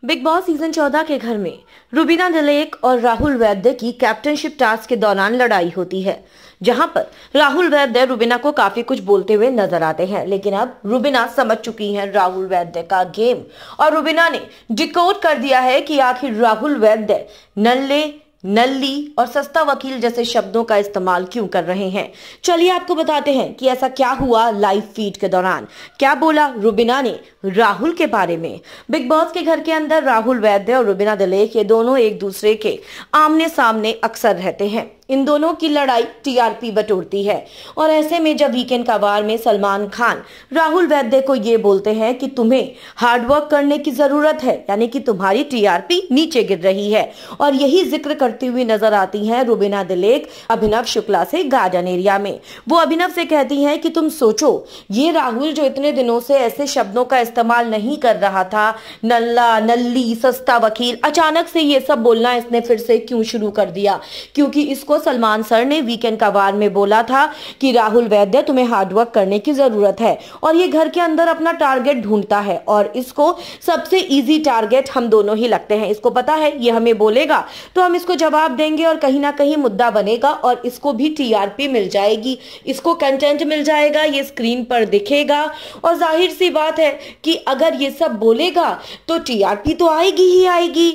Big boss season 14 के घर में रुबीना दिलेक और राहुल वैद्य की कैप्टनशिप टास्क के दौरान लड़ाई होती है, जहां पर राहुल वैद्य रुबीना को काफी कुछ बोलते हुए नजर आते हैं। लेकिन अब रुबीना समझ चुकी हैं राहुल वैद्य का गेम और रुबीना ने डिकोड कर दिया है कि आखिर राहुल वैद्य नल्ले, नल्ली और सस्ता वकील जैसे शब्दों का इस्तेमाल क्यों कर रहे हैं। चलिए आपको बताते हैं कि ऐसा क्या हुआ लाइव फीड के दौरान, क्या बोला रुबीना ने राहुल के बारे में। बिग बॉस के घर के अंदर राहुल वैद्य और रुबीना दिलेक ये दोनों एक दूसरे के आमने सामने अक्सर रहते हैं। इन दोनों की लड़ाई टीआरपी बटोरती है और ऐसे में जब वीकेंड का वार में सलमान खान राहुल वैद्य को ये बोलते हैं कि तुम्हें हार्डवर्क करने की जरूरत है, यानी कि तुम्हारी टीआरपी नीचे गिर रही है, और यही जिक्र करती हुई नजर आती हैं रुबीना दिलेक अभिनव शुक्ला से गार्डन एरिया में। वो अभिनव से कहती हैं कि तुम सोचो, ये राहुल जो इतने दिनों से ऐसे शब्दों का इस्तेमाल नहीं कर रहा था, नल्ला, नल्ली, सस्ता वकील, अचानक से ये सब बोलना इसने फिर से क्यों शुरू कर दिया। क्योंकि इसको सलमान सर ने वीकेंड का वार में बोला था कि राहुल वैद्य तुम्हें हार्डवर्क करने की जरूरत है, और ये घर के अंदर अपना टारगेट ढूंढता है और इसको सबसे इजी टारगेट हम दोनों ही लगते हैं। इसको पता है ये हमें बोलेगा तो हम इसको जवाब देंगे और कहीं ना कहीं मुद्दा बनेगा और इसको भी टीआरपी मिल जाएगी, इसको कंटेंट मिल जाएगा, ये स्क्रीन पर दिखेगा, और जाहिर सी बात है कि अगर ये सब बोलेगा तो टीआरपी तो आएगी ही आएगी।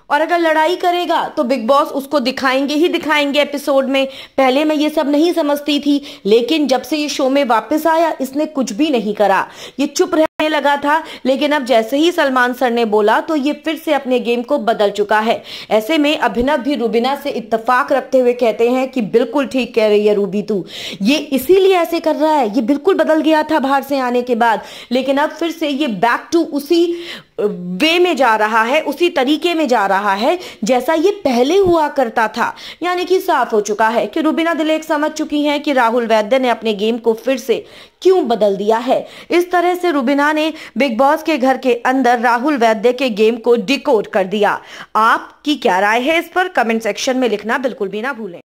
और अगर लड़ाई करेगा तो बिग बॉस उसको दिखाएंगे ही दिखाएंगे एपिसोड में। पहले मैं ये सब नहीं समझती थी, लेकिन जब से ये शो में वापस आया इसने कुछ भी नहीं करा, ये चुप रहने लगा था, लेकिन अब जैसे ही सलमान सर ने बोला तो ये फिर से अपने गेम को बदल चुका है। ऐसे में अभिनव भी रुबीना से इत्तेफाक रखते हुए कहते हैं कि बिल्कुल ठीक कह रही है रूबी तू, ये इसीलिए ऐसे कर रहा है, ये बिल्कुल बदल गया था बाहर से आने के बाद, लेकिन अब फिर से ये बैक टू उसी वे में जा रहा है, उसी तरीके में जा रहा है जैसा ये पहले हुआ करता था। यानी कि साफ हो चुका है कि रुबीना दिलेक समझ चुकी हैं कि राहुल वैद्य ने अपने गेम को फिर से क्यों बदल दिया है। इस तरह से रुबीना ने बिग बॉस के घर के अंदर राहुल वैद्य के गेम को डिकोड कर दिया। आपकी क्या राय है इस पर कमेंट सेक्शन में लिखना बिल्कुल भी ना भूलें।